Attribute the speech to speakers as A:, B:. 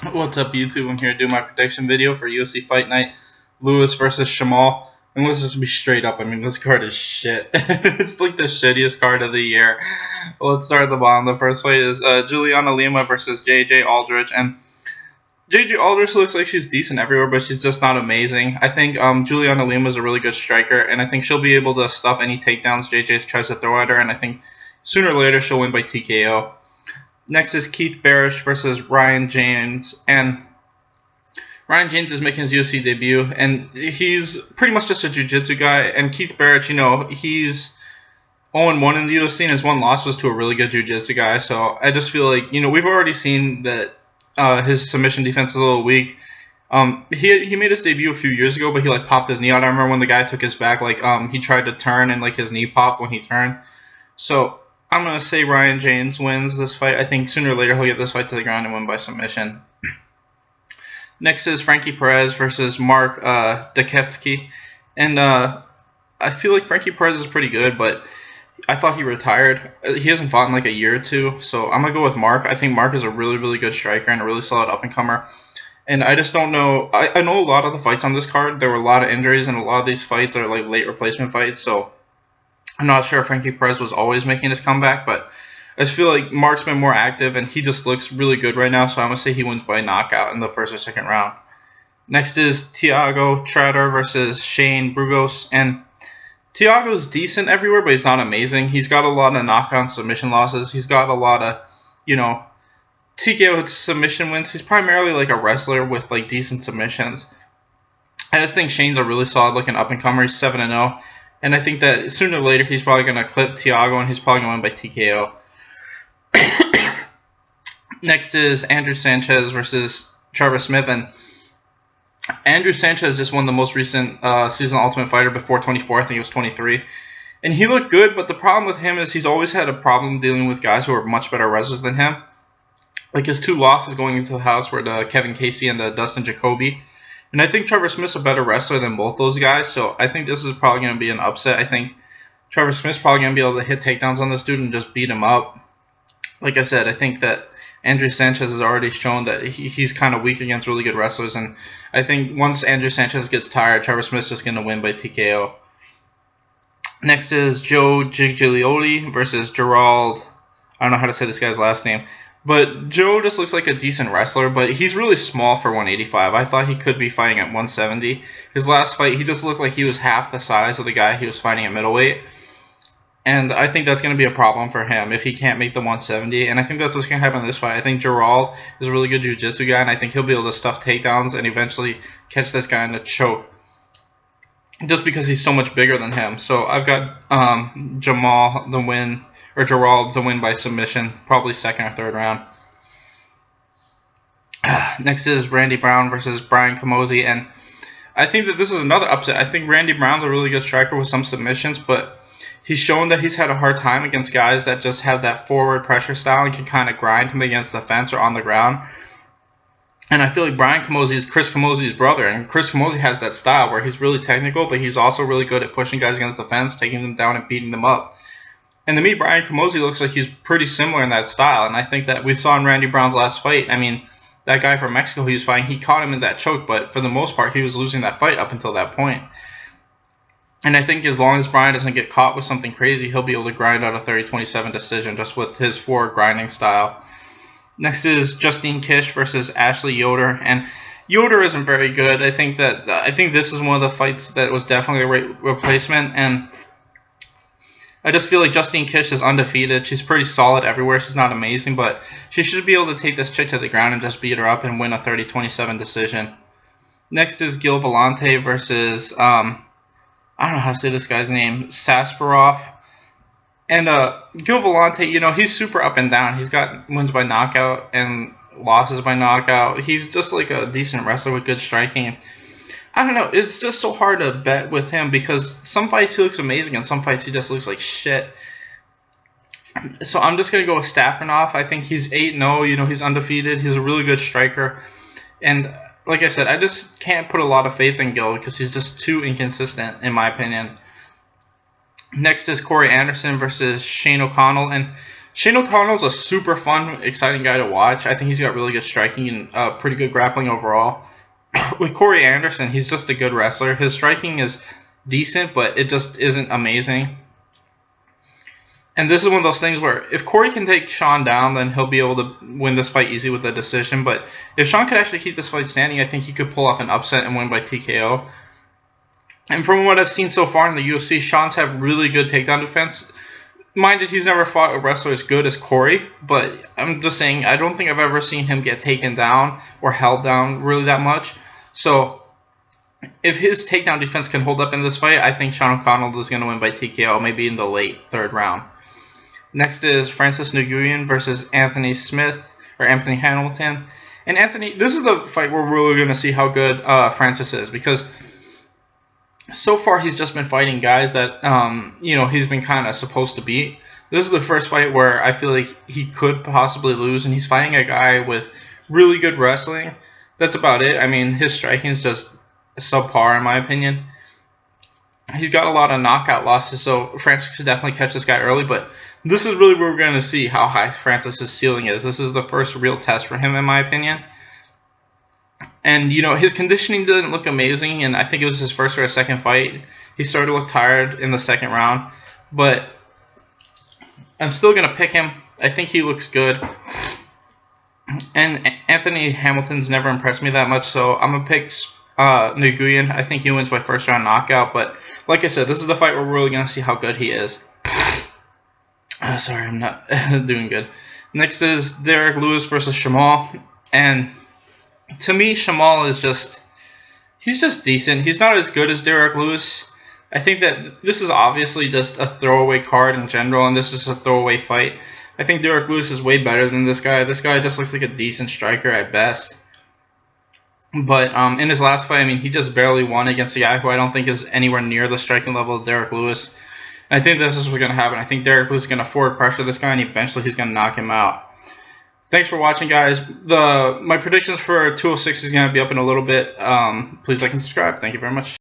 A: What's up, YouTube? I'm here to do my prediction video for UFC Fight Night, Lewis versus Shamal. And let's just be straight up. I mean, this card is shit. It's like the shittiest card of the year. Well, let's start at the bottom. The first fight is Juliana Lima versus JJ Aldrich. And JJ Aldrich looks like she's decent everywhere, but she's just not amazing. I think Juliana Lima is a really good striker, and I think she'll be able to stuff any takedowns JJ tries to throw at her. And I think sooner or later she'll win by TKO. Next is Keith Barish versus Ryan James, and Ryan James is making his UFC debut, and he's pretty much just a jiu-jitsu guy, and Keith Barish, he's 0-1 in the UFC, and his one loss was to a really good jiu-jitsu guy, so I just feel like, we've already seen that his submission defense is a little weak. He made his debut a few years ago, but he popped his knee out. I remember when the guy took his back, he tried to turn, and his knee popped when he turned. So I'm going to say Ryan James wins this fight. I think sooner or later he'll get this fight to the ground and win by submission. Next is Frankie Perez versus Mark Duketsky. And I feel like Frankie Perez is pretty good, but I thought he retired. He hasn't fought in a year or two, so I'm going to go with Mark. I think Mark is a really, really good striker and a really solid up-and-comer. And I just don't know. I know a lot of the fights on this card, there were a lot of injuries, and a lot of these fights are late replacement fights, so I'm not sure if Frankie Perez was always making his comeback, but I just feel like Mark's been more active, and he just looks really good right now, so I'm going to say he wins by knockout in the first or second round. Next is Thiago Trader versus Shane Burgos, and Thiago's decent everywhere, but he's not amazing. He's got a lot of knockout and submission losses. He's got a lot of, TKO submission wins. He's primarily a wrestler with decent submissions. I just think Shane's a really solid looking up-and-comer. He's 7-0. And I think that sooner or later he's probably going to clip Thiago, and he's probably going to win by TKO. Next is Andrew Sanchez versus Trevor Smith. And Andrew Sanchez just won the most recent season Ultimate Fighter before 24. I think it was 23. And he looked good, but the problem with him is he's always had a problem dealing with guys who are much better wrestlers than him. His two losses going into the house were to Kevin Casey and to Dustin Jacoby. And I think Trevor Smith's a better wrestler than both those guys, so I think this is probably going to be an upset. I think Trevor Smith's probably going to be able to hit takedowns on this dude and just beat him up. Like I said, I think that Andrew Sanchez has already shown that he's kind of weak against really good wrestlers, and I think once Andrew Sanchez gets tired, Trevor Smith's just going to win by TKO. Next is Joe Gigliotti versus Gerald. I don't know how to say this guy's last name. But Joe just looks like a decent wrestler, but he's really small for 185. I thought he could be fighting at 170. His last fight, he just looked like he was half the size of the guy he was fighting at middleweight. And I think that's going to be a problem for him if he can't make the 170. And I think that's what's going to happen in this fight. I think Gerald is a really good jiu-jitsu guy, and I think he'll be able to stuff takedowns and eventually catch this guy in the choke, just because he's so much bigger than him. So I've got Gerald to win by submission, probably second or third round. Next is Randy Brown versus Brian Camozzi, and I think that this is another upset. I think Randy Brown's a really good striker with some submissions, but he's shown that he's had a hard time against guys that just have that forward pressure style and can kind of grind him against the fence or on the ground. And I feel like Brian Camozzi is Chris Camozzi's brother, and Chris Camozzi has that style where he's really technical, but he's also really good at pushing guys against the fence, taking them down and beating them up. And to me, Brian Camozzi looks like he's pretty similar in that style. And I think that we saw in Randy Brown's last fight, that guy from Mexico he was fighting, he caught him in that choke, but for the most part, he was losing that fight up until that point. And I think as long as Brian doesn't get caught with something crazy, he'll be able to grind out a 30-27 decision just with his forward grinding style. Next is Justine Kish versus Ashley Yoder. And Yoder isn't very good. I think this is one of the fights that was definitely a replacement, and I just feel like Justine Kish is undefeated. She's pretty solid everywhere. She's not amazing, but she should be able to take this chick to the ground and just beat her up and win a 30-27 decision. Next is Gil Vellante versus, I don't know how to say this guy's name, Sasparov. And Gil Vellante, he's super up and down. He's got wins by knockout and losses by knockout. He's just a decent wrestler with good striking. I don't know, it's just so hard to bet with him because some fights he looks amazing and some fights he just looks like shit. So I'm just going to go with Stafanov. I think he's 8-0, he's undefeated. He's a really good striker. And like I said, I just can't put a lot of faith in Gil because he's just too inconsistent, in my opinion. Next is Corey Anderson versus Shane O'Connell. And Shane O'Connell's a super fun, exciting guy to watch. I think he's got really good striking and pretty good grappling overall. With Corey Anderson, he's just a good wrestler. His striking is decent, but it just isn't amazing. And this is one of those things where if Corey can take Sean down, then he'll be able to win this fight easy with a decision. But if Sean could actually keep this fight standing, I think he could pull off an upset and win by TKO. And from what I've seen so far in the UFC, Sean's have really good takedown defense. Mind you, he's never fought a wrestler as good as Corey, but I'm just saying I don't think I've ever seen him get taken down or held down really that much. So if his takedown defense can hold up in this fight, I think Sean O'Connell is going to win by TKO, maybe in the late third round. Next is Francis Nguyen versus Anthony Hamilton. And Anthony, this is the fight where we're really going to see how good Francis is, because so far he's just been fighting guys that he's been kind of supposed to beat. This is the first fight where I feel like he could possibly lose, and he's fighting a guy with really good wrestling. That's about it. I mean, his striking is just subpar in my opinion. He's got a lot of knockout losses, so Francis should definitely catch this guy early, but this is really where we're going to see how high Francis' ceiling is. This is the first real test for him, in my opinion. And, his conditioning didn't look amazing, and I think it was his first or his second fight. He started to look tired in the second round, but I'm still going to pick him. I think he looks good. And Anthony Hamilton's never impressed me that much, so I'm going to pick Nguyen. I think he wins by first round knockout, but like I said, this is the fight where we're really going to see how good he is. Sorry, I'm not doing good. Next is Derek Lewis versus Shamal, and to me, Shamal is he's just decent. He's not as good as Derek Lewis. I think that this is obviously just a throwaway card in general, and this is a throwaway fight. I think Derek Lewis is way better than this guy. This guy just looks like a decent striker at best. But in his last fight, I mean, he just barely won against a guy who I don't think is anywhere near the striking level of Derek Lewis. And I think this is what's going to happen. I think Derek Lewis is going to forward pressure this guy, and eventually he's going to knock him out. Thanks for watching, guys. My predictions for 206 is going to be up in a little bit. Please like and subscribe. Thank you very much.